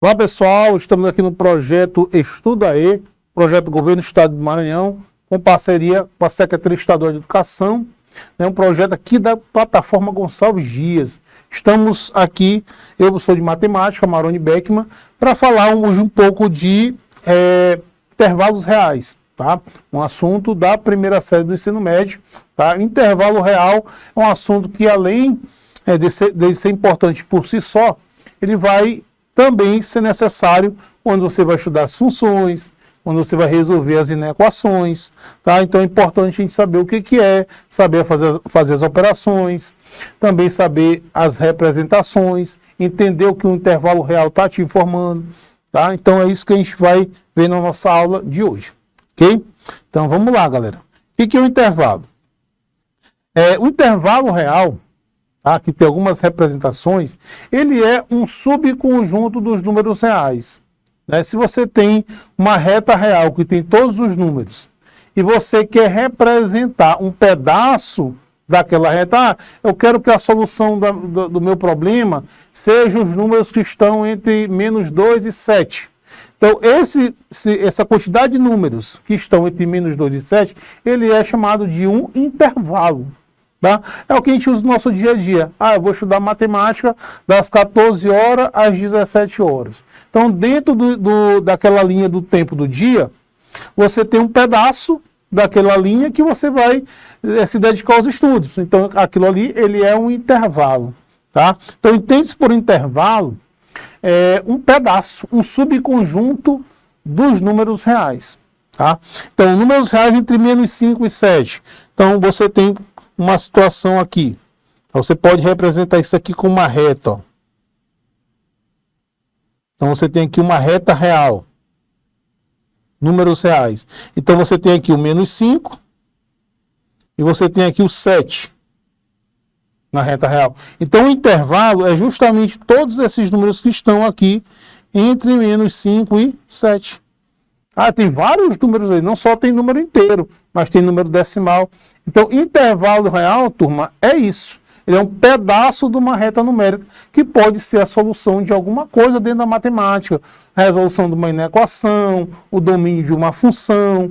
Olá pessoal, estamos aqui no projeto Estudaê, projeto do Governo do Estado do Maranhão, com parceria com a Secretaria Estadual de Educação, um projeto aqui da plataforma Gonçalves Dias. Estamos aqui, eu professor de matemática, Maroni Beckman, para falar hoje um pouco de intervalos reais, tá? Um assunto da primeira série do ensino médio, tá? Intervalo real é um assunto que além de ser importante por si só, ele vai também ser necessário quando você vai estudar as funções, quando você vai resolver as inequações, tá? Então é importante a gente saber o que é, saber fazer as operações, também saber as representações, entender o que o intervalo real está te informando, tá? Então é isso que a gente vai ver na nossa aula de hoje, ok? Então vamos lá, galera. O que é o intervalo? O intervalo real, aqui tem algumas representações, ele é um subconjunto dos números reais. Se você tem uma reta real que tem todos os números e você quer representar um pedaço daquela reta, eu quero que a solução do meu problema seja os números que estão entre -2 e 7. Então, essa quantidade de números que estão entre -2 e 7, ele é chamado de um intervalo. Tá? É o que a gente usa no nosso dia a dia. Eu vou estudar matemática das 14 horas às 17 horas. Então, dentro daquela linha do tempo do dia, você tem um pedaço daquela linha que você vai se dedicar aos estudos. Então, aquilo ali, ele é um intervalo. Tá? Então, entende-se por intervalo um pedaço, um subconjunto dos números reais. Tá? Então, números reais entre -5 e 7. Então, você tem uma situação aqui. Então, você pode representar isso aqui com uma reta. Ó. Então, você tem aqui uma reta real. Números reais. Então, você tem aqui o -5 e você tem aqui o 7 na reta real. Então, o intervalo é justamente todos esses números que estão aqui entre -5 e 7. Tem vários números aí, não só tem número inteiro, mas tem número decimal. Então, intervalo real, turma, é isso. Ele é um pedaço de uma reta numérica que pode ser a solução de alguma coisa dentro da matemática. A resolução de uma inequação, o domínio de uma função,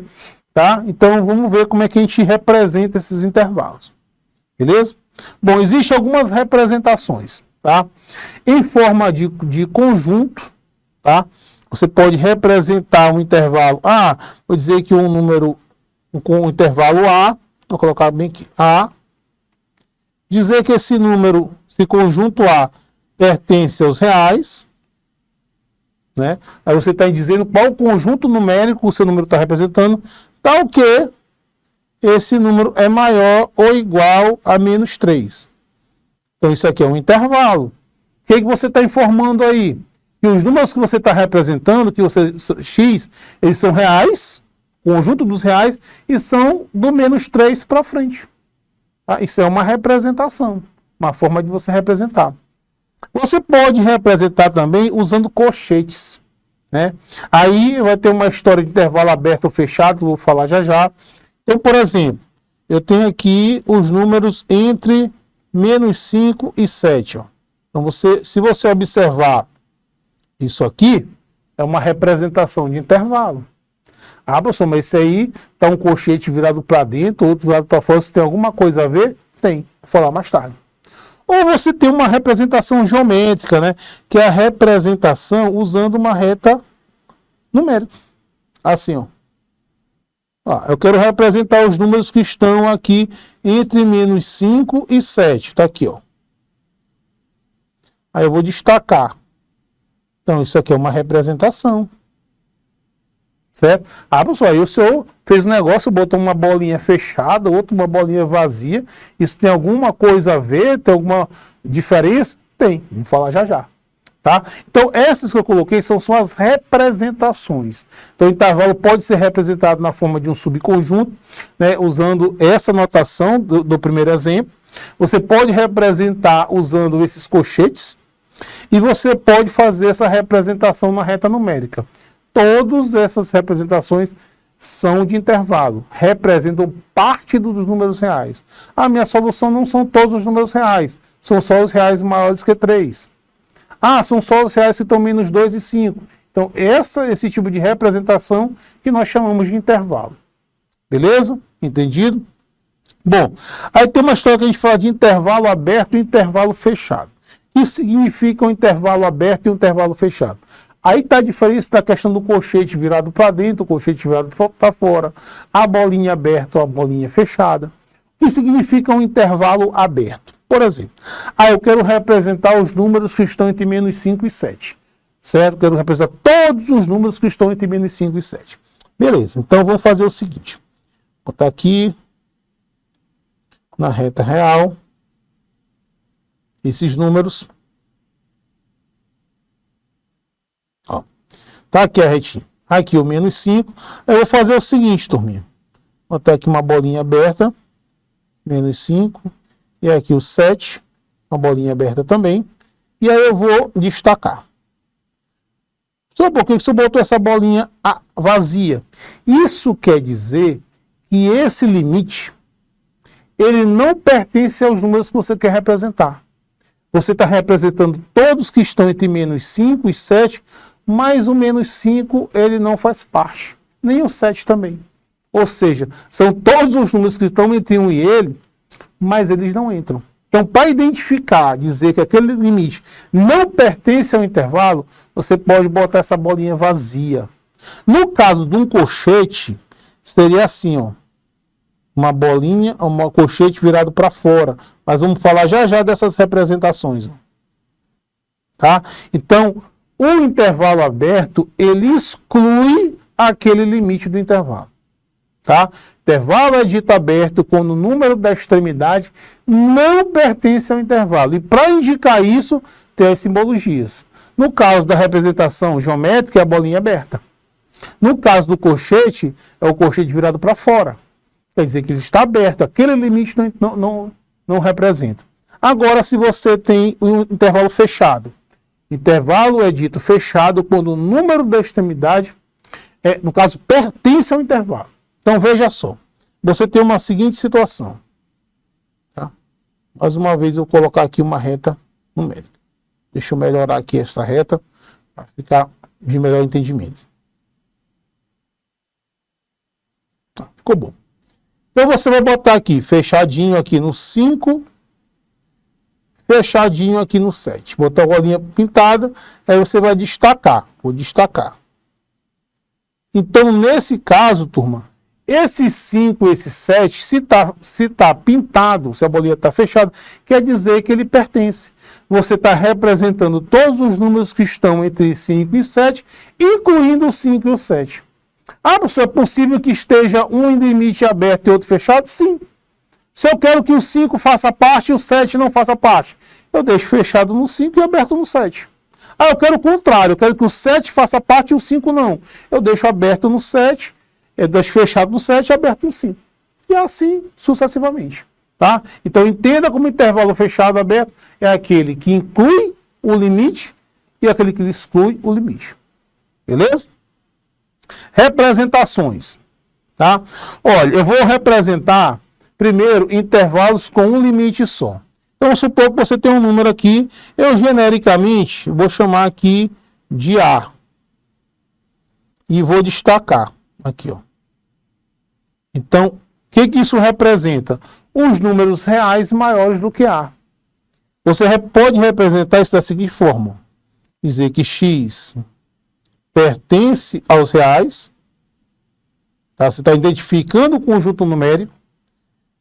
tá? Então, vamos ver como é que a gente representa esses intervalos. Beleza? Bom, existem algumas representações, tá? Em forma de conjunto, tá? Você pode representar um intervalo vou dizer que um número com o intervalo A, vou colocar bem aqui, A, dizer que esse número, esse conjunto A, pertence aos reais, né? Aí você está dizendo qual conjunto numérico o seu número está representando, tal que esse número é maior ou igual a -3. Então isso aqui é um intervalo. O que você está informando aí? Que os números que você está representando, X, eles são reais, conjunto dos reais, e são do -3 para frente. Tá? Isso é uma representação, uma forma de você representar. Você pode representar também usando colchetes, né? Aí vai ter uma história de intervalo aberto ou fechado, vou falar já já. Então, por exemplo, eu tenho aqui os números entre -5 e 7. Ó. Então, se você observar isso aqui, é uma representação de intervalo. Professor, mas isso aí está um colchete virado para dentro, outro virado para fora, se tem alguma coisa a ver? Tem, vou falar mais tarde. Ou você tem uma representação geométrica, né? Que é a representação usando uma reta numérica. Assim, ó. Eu quero representar os números que estão aqui entre -5 e 7. Está aqui, ó. Aí eu vou destacar. Então, isso aqui é uma representação. Certo? Pessoal, aí o senhor fez um negócio, botou uma bolinha fechada, outra uma bolinha vazia. Isso tem alguma coisa a ver? Tem alguma diferença? Tem. Vamos falar já já. Tá? Então, essas que eu coloquei são as representações. Então, o intervalo pode ser representado na forma de um subconjunto, né, usando essa notação do primeiro exemplo. Você pode representar usando esses colchetes. E você pode fazer essa representação na reta numérica. Todas essas representações são de intervalo, representam parte dos números reais. A minha solução não são todos os números reais, são só os reais maiores que 3. Ah, são só os reais que estão menos 2 e 5. Então, esse tipo de representação que nós chamamos de intervalo. Beleza? Entendido? Bom, aí tem uma história que a gente fala de intervalo aberto e intervalo fechado. O que significa um intervalo aberto e um intervalo fechado? Aí está a diferença da questão do colchete virado para dentro, o colchete virado para fora, a bolinha aberta ou a bolinha fechada. O que significa um intervalo aberto? Por exemplo, eu quero representar os números que estão entre menos 5 e 7. Certo? Quero representar todos os números que estão entre menos 5 e 7. Beleza, então vamos fazer o seguinte. Vou botar aqui na reta real esses números. Ó, tá aqui a retinha. Aqui o menos 5. Eu vou fazer o seguinte, turminha. Vou botar aqui uma bolinha aberta. Menos 5. E aqui o 7. Uma bolinha aberta também. E aí eu vou destacar. Só por que você botou essa bolinha vazia? Isso quer dizer que esse limite, ele não pertence aos números que você quer representar. Você está representando todos que estão entre menos 5 e 7, mas o menos 5 ele não faz parte, nem o 7 também. Ou seja, são todos os números que estão entre 1 e ele, mas eles não entram. Então, para identificar, dizer que aquele limite não pertence ao intervalo, você pode botar essa bolinha vazia. No caso de um colchete, seria assim, ó. Uma bolinha, um colchete virado para fora. Mas vamos falar já já dessas representações. Ó. Tá? Então, o intervalo aberto, ele exclui aquele limite do intervalo. Tá? Intervalo é dito aberto quando o número da extremidade não pertence ao intervalo. E para indicar isso, tem as simbologias. No caso da representação geométrica, é a bolinha aberta. No caso do colchete, é o colchete virado para fora. Quer dizer que ele está aberto, aquele limite não representa. Agora, se você tem um intervalo fechado, intervalo é dito fechado quando o número da extremidade, no caso, pertence ao intervalo. Então, veja só, você tem uma seguinte situação. Tá? Mais uma vez, eu vou colocar aqui uma reta numérica. Deixa eu melhorar aqui essa reta, para ficar de melhor entendimento. Tá, ficou bom. Então, você vai botar aqui, fechadinho aqui no 5, fechadinho aqui no 7. Botar a bolinha pintada, aí você vai destacar. Vou destacar. Então, nesse caso, turma, esse 5 e esse 7, se tá pintado, se a bolinha está fechada, quer dizer que ele pertence. Você está representando todos os números que estão entre 5 e 7, incluindo o 5 e o 7. Professor, é possível que esteja um em limite aberto e outro fechado? Sim. Se eu quero que o 5 faça parte e o 7 não faça parte, eu deixo fechado no 5 e aberto no 7. Eu quero o contrário, eu quero que o 7 faça parte e o 5 não. Eu deixo aberto no 7, eu deixo fechado no 7 e aberto no 5. E assim sucessivamente. Tá? Então entenda como intervalo fechado aberto é aquele que inclui o limite e aquele que exclui o limite. Beleza? Representações. Tá? Olha, eu vou representar primeiro intervalos com um limite só. Então, vamos supor que você tem um número aqui, eu genericamente vou chamar aqui de A. E vou destacar aqui, ó. Então, o que isso representa? Os números reais maiores do que A. Você pode representar isso da seguinte forma. Dizer que X pertence aos reais. Tá? Você está identificando o conjunto numérico.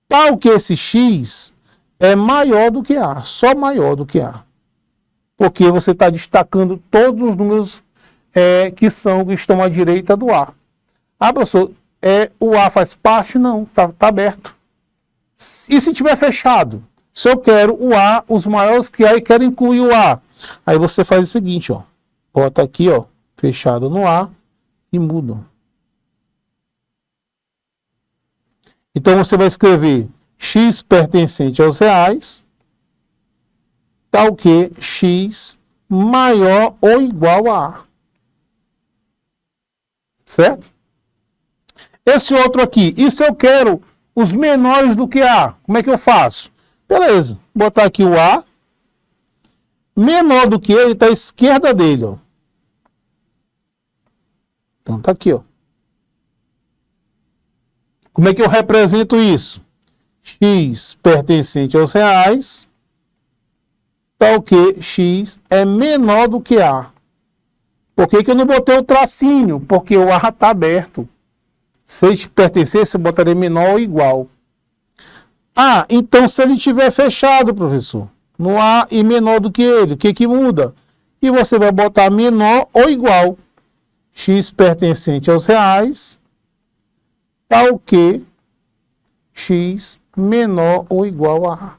Tal que esse X é maior do que A. Só maior do que A. Porque você está destacando todos os números que estão à direita do A. Professor, o A faz parte? Não, está aberto. E se tiver fechado? Se eu quero o A, os maiores que há, e quero incluir o A. Aí você faz o seguinte, ó. Bota aqui, ó, fechado no A e muda. Então você vai escrever X pertencente aos reais, tal que X maior ou igual a A. Certo? Esse outro aqui, e se eu quero os menores do que A? Como é que eu faço? Beleza, botar aqui o A menor do que ele está à esquerda dele, ó. Então tá aqui, ó. Como é que eu represento isso? X pertencente aos reais, tá o quê? X é menor do que A. Por que eu não botei o tracinho? Porque o A está aberto. Se ele pertencesse, eu botaria menor ou igual. Ah, então se ele estiver fechado, professor, no A e menor do que ele, o que que muda? E você vai botar menor ou igual. X pertencente aos reais, tal que X menor ou igual a A.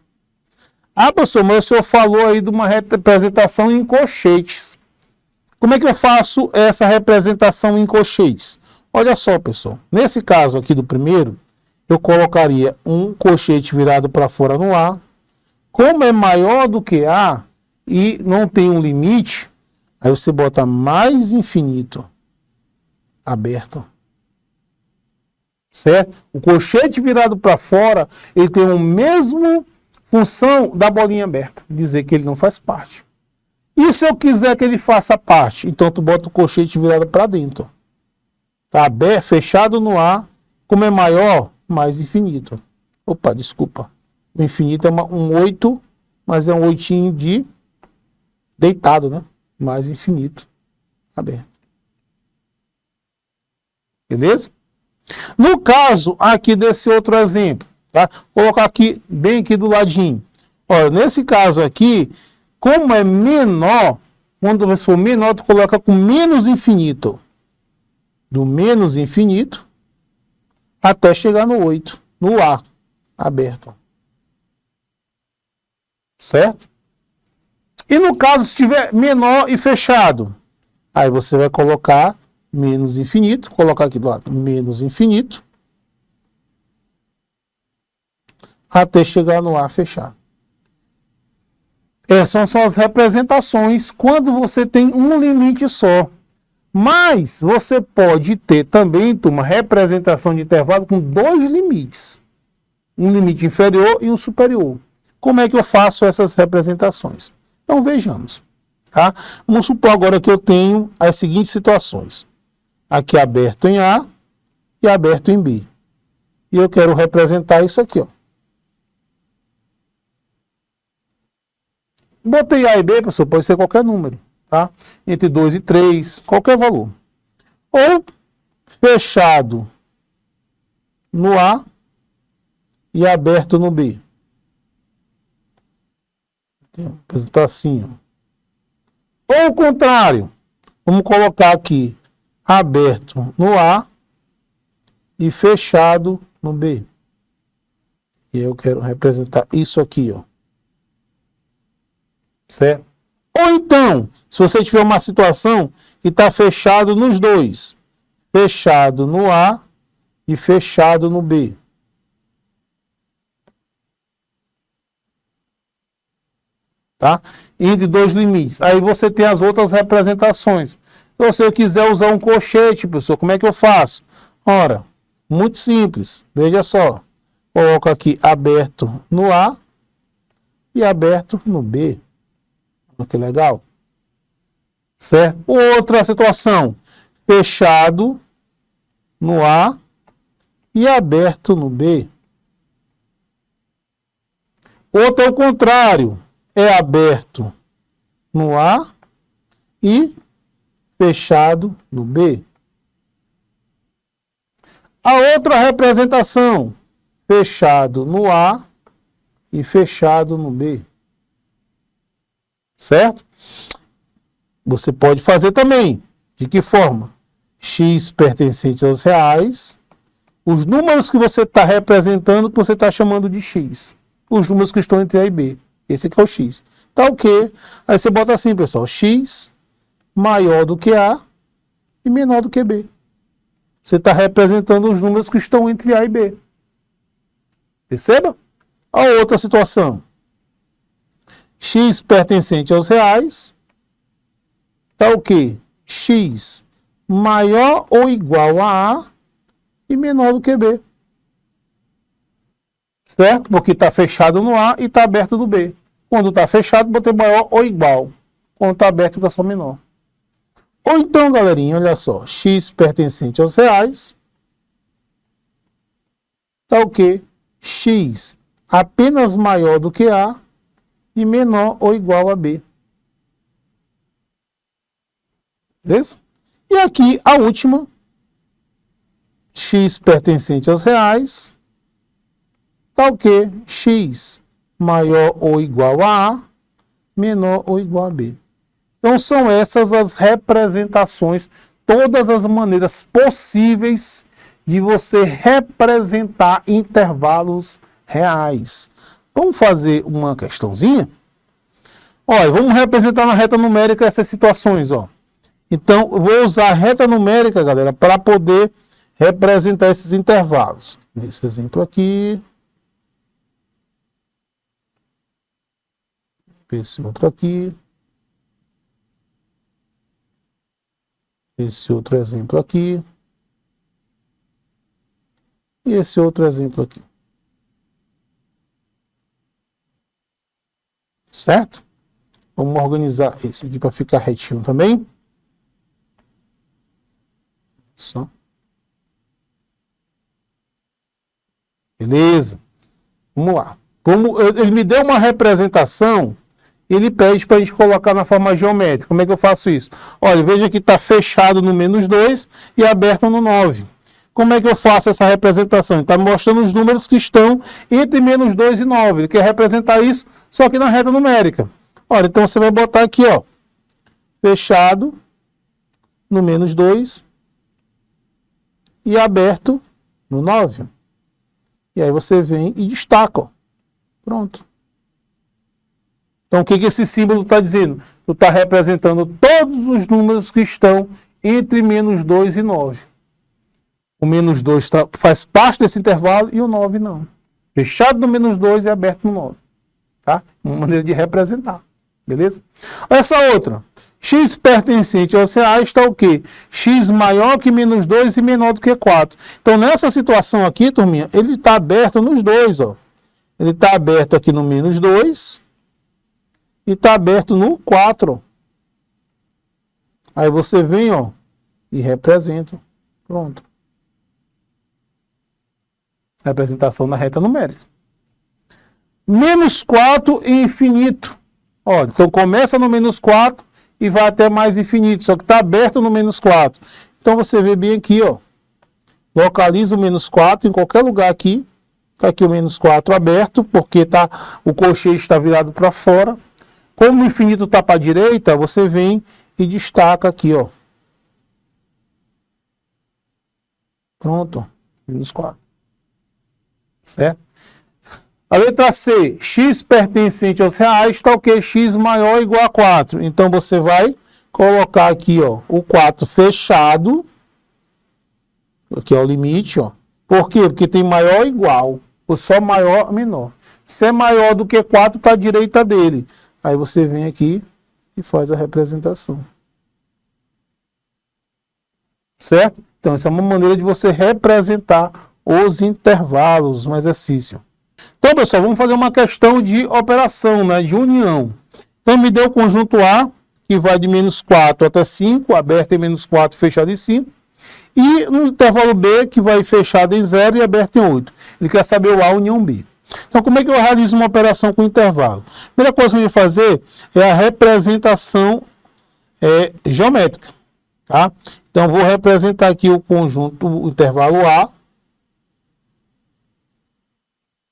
Ah, professor, mas o senhor falou aí de uma representação em colchetes. Como é que eu faço essa representação em colchetes? Olha só, pessoal. Nesse caso aqui do primeiro, eu colocaria um colchete virado para fora no A. Como é maior do que A e não tem um limite, aí você bota mais infinito aberto. Certo? O colchete virado para fora, ele tem a mesma função da bolinha aberta, dizer que ele não faz parte. E se eu quiser que ele faça parte, então tu bota o colchete virado para dentro. Tá aberto, fechado no A, como é maior, mais infinito. Opa, desculpa. O infinito é um 8, mas é um 8 de deitado, né? Mais infinito aberto. Beleza? No caso aqui desse outro exemplo, tá? Vou colocar aqui, bem aqui do ladinho. Olha, nesse caso aqui, como é menor, quando você for menor, tu coloca com menos infinito. Do menos infinito até chegar no 8, no A, aberto. Certo? E no caso, se estiver menor e fechado, aí você vai colocar menos infinito, colocar aqui do lado, menos infinito, até chegar no A fechado. Essas são as representações quando você tem um limite só. Mas você pode ter também uma representação de intervalo com dois limites. Um limite inferior e um superior. Como é que eu faço essas representações? Então vejamos. Tá? Vamos supor agora que eu tenho as seguintes situações. Aqui aberto em A e aberto em B. E eu quero representar isso aqui, ó. Botei A e B, pessoal, pode ser qualquer número, tá? Entre 2 e 3, qualquer valor. Ou fechado no A e aberto no B. Vou apresentar assim, ó. Ou o contrário, vamos colocar aqui aberto no A e fechado no B. E eu quero representar isso aqui, ó. Certo? Ou então, se você tiver uma situação que está fechado nos dois, fechado no A e fechado no B. Tá? Entre dois limites. Aí você tem as outras representações. Então, se eu quiser usar um colchete, pessoal, como é que eu faço? Ora, muito simples. Veja só. Coloco aqui aberto no A e aberto no B. Olha que legal. Certo? Outra situação. Fechado no A e aberto no B. Outro ao contrário. É aberto no A e fechado no B. A outra representação. Fechado no A e fechado no B. Certo? Você pode fazer também. De que forma? X pertencente aos reais. Os números que você está representando, que você está chamando de X. Os números que estão entre A e B. Esse aqui é o X. Tá o quê? Aí você bota assim, pessoal. X maior do que A e menor do que B. Você está representando os números que estão entre A e B. Perceba? A outra situação. X pertencente aos reais, tá o quê? X maior ou igual a A e menor do que B. Certo? Porque está fechado no A e está aberto no B. Quando está fechado, botei maior ou igual. Quando está aberto, fica só menor. Ou então, galerinha, olha só. X pertencente aos reais. Tá o quê? X apenas maior do que A e menor ou igual a B. Beleza? E aqui a última. X pertencente aos reais. Tá o quê? X maior ou igual a A, menor ou igual a B. Então são essas as representações, todas as maneiras possíveis de você representar intervalos reais. Vamos fazer uma questãozinha? Olha, vamos representar na reta numérica essas situações, ó. Então, eu vou usar a reta numérica, galera, para poder representar esses intervalos. Nesse exemplo aqui. Esse outro aqui. Esse outro exemplo aqui. E esse outro exemplo aqui. Certo? Vamos organizar esse aqui para ficar retinho também. Só. Beleza. Vamos lá. Como ele me deu uma representação, ele pede para a gente colocar na forma geométrica. Como é que eu faço isso? Olha, veja que está fechado no -2 e aberto no 9. Como é que eu faço essa representação? Ele está mostrando os números que estão entre -2 e 9. Ele quer representar isso, só que na reta numérica. Olha, então você vai botar aqui, ó, fechado no -2 e aberto no 9. E aí você vem e destaca, ó. Pronto. Então, o que esse símbolo está dizendo? Tu está representando todos os números que estão entre -2 e 9. O -2 faz parte desse intervalo e o 9 não. Fechado no -2 e aberto no 9. Tá? Uma maneira de representar. Beleza? Essa outra. X pertencente aos reais está o quê? X maior que -2 e menor do que 4. Então, nessa situação aqui, turminha, ele está aberto nos dois, ó. Ele está aberto aqui no -2 e está aberto no 4. Aí você vem, ó, e representa. Pronto. Representação na reta numérica. -4 e infinito. Ó, então começa no -4 e vai até mais infinito, só que está aberto no -4. Então você vê bem aqui, ó. Localiza o -4 em qualquer lugar aqui. Está aqui o -4 aberto, porque o colchete está virado para fora. Como o infinito está para a direita, você vem e destaca aqui, ó. Pronto, -4. Certo? A letra C, x pertencente aos reais, está o quê? X maior ou igual a 4. Então, você vai colocar aqui, ó, o 4 fechado. Aqui é o limite, ó. Por quê? Porque tem maior ou igual. Ou só maior ou menor. Se é maior do que 4, está à direita dele. Aí você vem aqui e faz a representação. Certo? Então, essa é uma maneira de você representar os intervalos no exercício. Então, pessoal, vamos fazer uma questão de operação, né, de união. Então, me deu o conjunto A, que vai de -4 até 5, aberto em -4, fechado em 5. E no intervalo B, que vai fechado em 0 e aberto em 8. Ele quer saber o A união B. Então, como é que eu realizo uma operação com intervalo? A primeira coisa que a gente vai fazer é a representação geométrica. Tá? Então, vou representar aqui o conjunto, o intervalo A.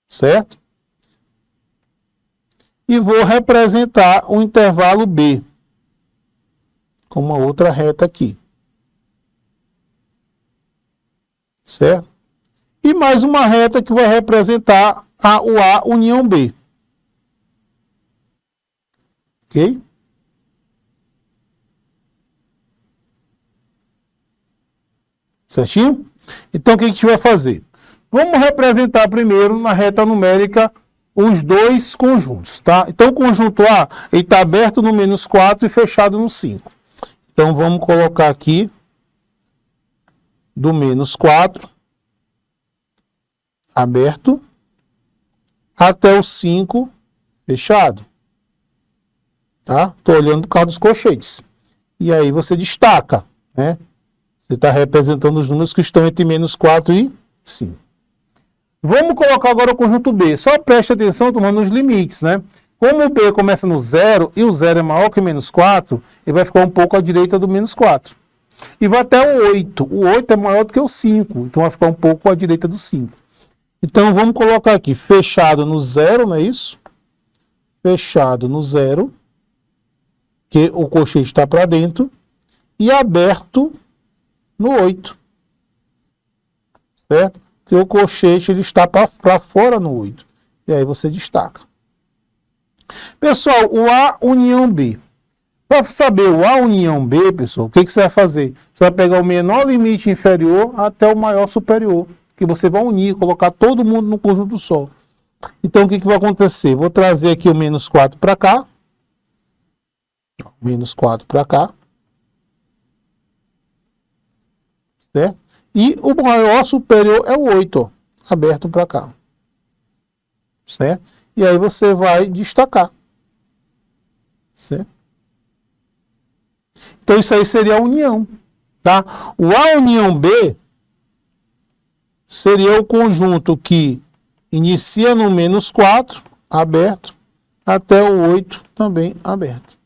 Certo? E vou representar o intervalo B. Com uma outra reta aqui. Certo? E mais uma reta que vai representar o A união B. Ok? Certinho? Então, o que a gente vai fazer? Vamos representar primeiro na reta numérica os dois conjuntos, tá? Então, o conjunto A está aberto no -4 e fechado no 5. Então, vamos colocar aqui do -4 aberto até o 5 fechado. tá? Estou olhando por causa dos colchetes. E aí você destaca, né? Você está representando os números que estão entre menos 4 e 5. Vamos colocar agora o conjunto B. Só preste atenção, tomando os limites, né? Como o B começa no 0 e o 0 é maior que menos 4, ele vai ficar um pouco à direita do menos 4. E vai até o 8. O 8 é maior do que o 5, então vai ficar um pouco à direita do 5. Então vamos colocar aqui, fechado no 0, não é isso? Fechado no 0, que o colchete está para dentro, e aberto no 8. Certo? Que o colchete ele está para fora no 8. E aí você destaca. Pessoal, o A união B. Para saber o A união B, pessoal, o que você vai fazer? Você vai pegar o menor limite inferior até o maior superior, que você vai unir, colocar todo mundo no conjunto só. Então, o que vai acontecer? Vou trazer aqui o menos 4 para cá. Menos 4 para cá. Certo? E o maior superior é o 8, ó, aberto para cá. Certo? E aí você vai destacar. Certo? Então, isso aí seria a união. Tá? O A união B seria o conjunto que inicia no menos 4, aberto, até o 8, também aberto.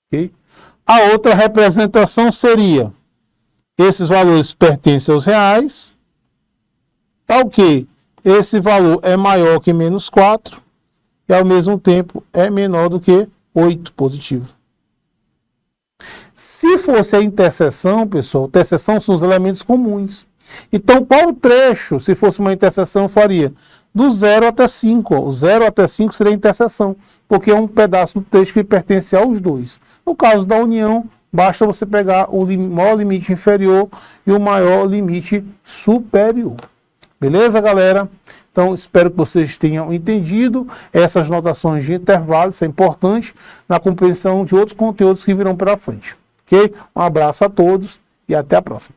Okay? A outra representação seria, esses valores pertencem aos reais, tá ok? Esse valor é maior que menos 4, e ao mesmo tempo é menor do que 8 positivo. Se fosse a interseção, pessoal, interseção são os elementos comuns. Então, qual trecho, se fosse uma interseção, faria? Do 0 até 5. Ó. O 0 até 5 seria a interseção, porque é um pedaço do texto que pertence aos dois. No caso da união, basta você pegar o maior limite inferior e o maior limite superior. Beleza, galera? Então, espero que vocês tenham entendido essas notações de intervalo, isso é importante na compreensão de outros conteúdos que virão pela frente. Ok? Um abraço a todos e até a próxima.